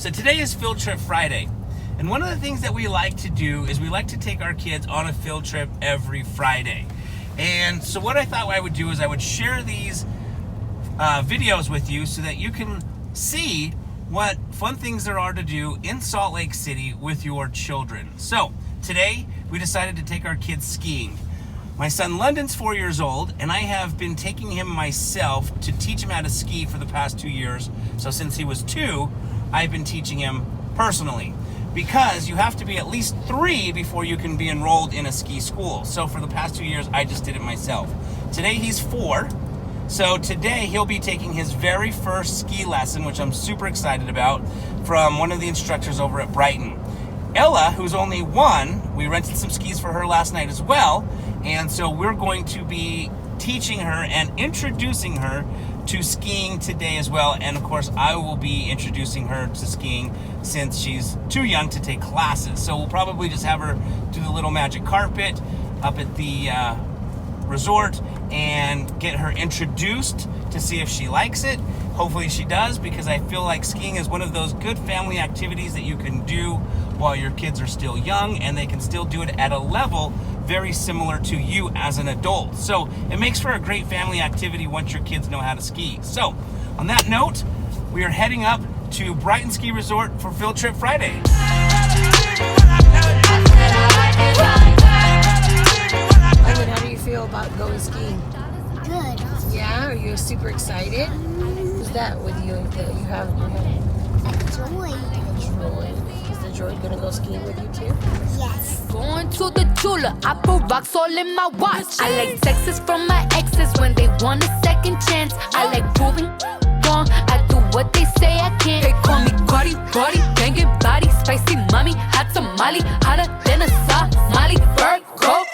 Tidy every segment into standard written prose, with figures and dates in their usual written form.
So today is Field Trip Friday. And one of the things that we like to do is we like to take our kids on a field trip every Friday. And so what I thought I would do is I would share these videos with you so that you can see what fun things there are to do in Salt Lake City with your children. So today we decided to take our kids skiing. My son London's 4 years old, and I have been taking him myself to teach him how to ski for the past 2 years. So since he was 2, I've been teaching him personally, because you have to be at least 3 before you can be enrolled in a ski school. So for the past 2 years, I just did it myself. Today he's 4. So today he'll be taking his very first ski lesson, which I'm super excited about, from one of the instructors over at Brighton. Ella, who's only 1, we rented some skis for her last night as well. And so we're going to be teaching her and introducing her to skiing today as well. And of course, I will be introducing her to skiing since she's too young to take classes. So we'll probably just have her do the little magic carpet up at the resort and get her introduced to see if she likes it. Hopefully she does, because I feel like skiing is one of those good family activities that you can do while your kids are still young, and they can still do it at a level very similar to you as an adult. So it makes for a great family activity once your kids know how to ski. So on that note, we are heading up to Brighton Ski Resort for Field Trip Friday. How do you feel about going skiing? Good. Yeah, are you super excited? Who's that with you that you have in your head? A joy. Droid. Is the droid gonna go skiing with you too? Yes. Going to the Tula, I put rocks all in my watch. I like texts from my exes when they want a second chance. I like proving wrong, I do what they say I can't. They call me Cardi, Cardi, banging body, spicy mommy, hot tamale, hotter than a Somali. Virgo,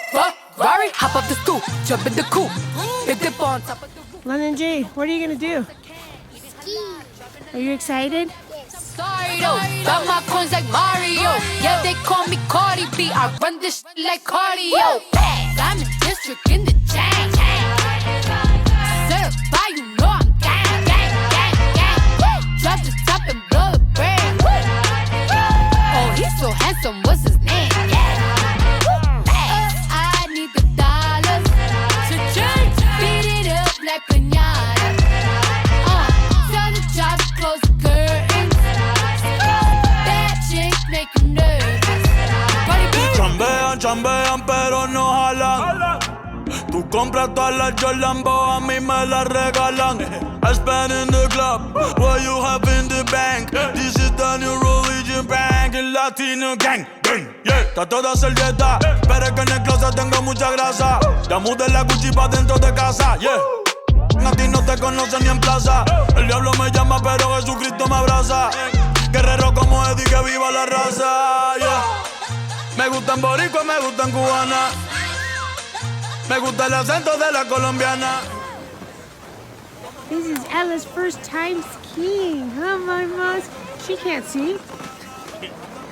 Ferrari, hop up the stoop, jump in the coupe, big dip on top of the roof. London J, what are you gonna do? Ski. Are you excited? Sorry though, got my coins like Mario. Yeah, they call me Cardi B. I run this shit like cardio. I'm in district in the chain. Certified, you know I'm gang, gang, gang, gang. Drop the top and blow the brand. Oh, he's so handsome, what's his name? I need the dollars to change. Beat it up like piñata. Tell the job to close the curtains. Bad chicks make you nervous. Chambean, chambean, pero no jalan. Tú compras todas las Jordan, a mí me las regalan. I spend in the club, what you have in the bank. This is the new religion bank, el Latino gang. Yeah, está toda servieta, pero es que en el closet tengo mucha grasa. Ya mudé la Gucci pa' dentro de casa, yeah. A ti no te conocen ni en plaza. El diablo me llama, pero Jesucristo me abraza. Guerrero como Eddie, que viva la raza, yeah. Me gustan boricua, me gustan cubana. Me gusta el acento de la colombiana. This is Ella's first time skiing, huh, my mouse? She can't see.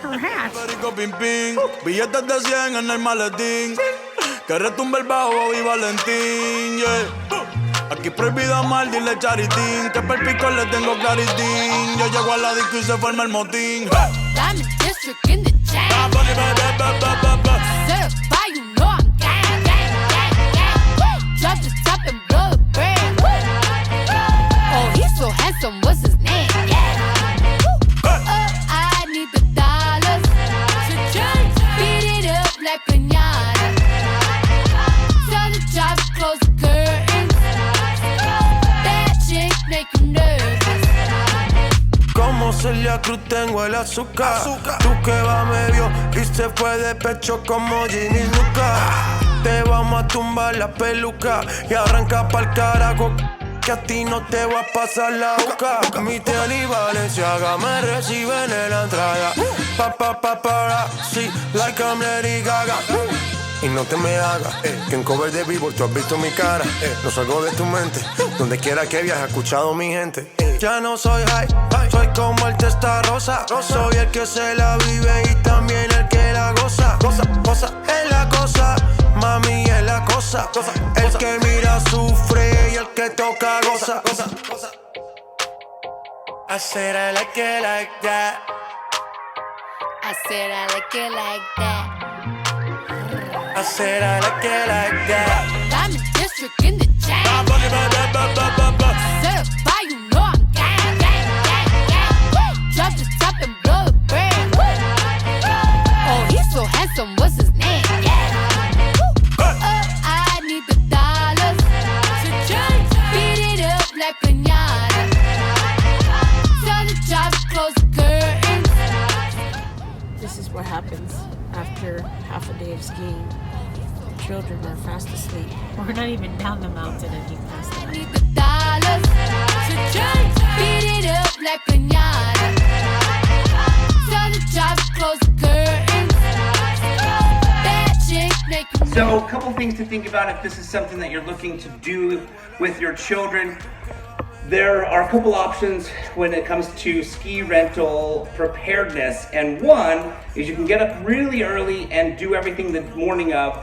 Her hat. Perico pim pim, billetes de 100 en el maletín. Que retumbe el bajo y Valentín, yeah. Aquí prohibido amar, dile charitín. Que per pico le tengo claritín. Yo llego a la disco y se forma el motín. I'm in district in the chain. Certified, you know I'm gang, gang, gang, gang. Drop the top and blow the brand. Oh, he's so handsome, what's his name? I need the dollars to change. Beat it up like piñata. Tell the job to close the curtains. Bad chicks make you nervous. Como Celia Cruz tengo el azúcar. Tú que va medio y se fue de pecho como Ginny Luca. Te vamos a tumbar la peluca y arranca pa'l carajo, que a ti no te va a pasar la boca. Mi tele y Valenciaga me reciben en la entrada. Para, sí, like I'm Lady Gaga. Y no te me hagas, que en cover de Billboard tú has visto mi cara. No salgo de tu mente, donde quiera que viajes, he escuchado mi gente. Ya no soy high, soy como el testa rosa. Soy el que se la vive y también el que la goza. Cosa, es la cosa, mami es la cosa. El que mira sufre y el que toca goza. I said I like it like that. I said I like it like that. I said I like it like that. I'm in district in the chain. Certified, you know I'm gang, gang, gang, gang. Drop the top and blow the brand. Oh, he's so handsome, what's his name? Yeah. I need the dollars. Beat it up like piñata. Tell the job to close the curtains. This is what happens after half a day of skiing. Children are fast asleep. We're not even down the mountain and he passed I out. need the dollars. Beat it up like piñata. Tell the job to close the curtains. That chick make you So, a couple things to think about if this is something that you're looking to do with your children. There are a couple options when it comes to ski rental preparedness, and one is you can get up really early and do everything the morning of.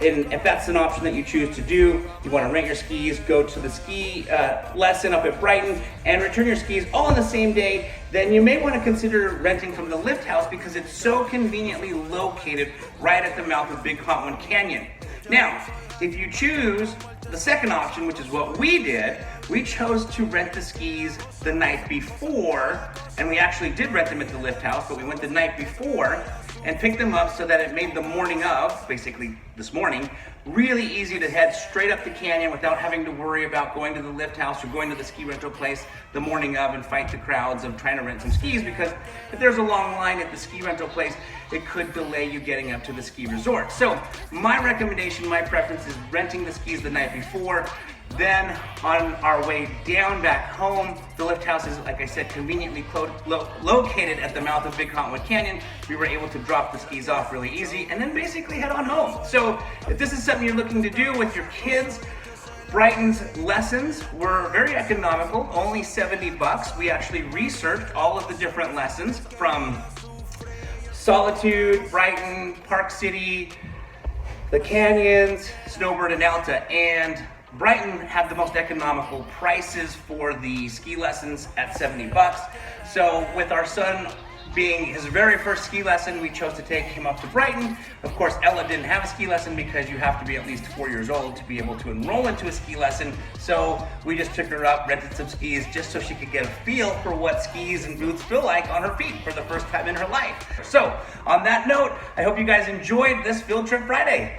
And if that's an option that you choose to do, you want to rent your skis, go to the ski lesson up at Brighton, and return your skis all on the same day, then you may want to consider renting from the lift house because it's so conveniently located right at the mouth of Big Hot One Canyon. Now, if you choose the second option, which is what we did, we chose to rent the skis the night before, and we actually did rent them at the lift house, but we went the night before and picked them up so that it made the morning of, basically this morning, really easy to head straight up the canyon without having to worry about going to the lift house or going to the ski rental place the morning of and fight the crowds of trying to rent some skis, because if there's a long line at the ski rental place, it could delay you getting up to the ski resort. So my recommendation, my preference is renting the skis the night before. Then on our way down back home, the lift house is, like I said, conveniently located at the mouth of Big Cottonwood Canyon. We were able to drop the skis off really easy and then basically head on home. So if this is something you're looking to do with your kids, Brighton's lessons were very economical, only $70. We actually researched all of the different lessons from Solitude, Brighton, Park City, the Canyons, Snowbird, and Alta, and Brighton had the most economical prices for the ski lessons at $70. So with our son being his very first ski lesson, we chose to take him up to Brighton. Of course, Ella didn't have a ski lesson because you have to be at least 4 years old to be able to enroll into a ski lesson. So we just took her up, rented some skis just so she could get a feel for what skis and boots feel like on her feet for the first time in her life. So on that note, I hope you guys enjoyed this Field Trip Friday.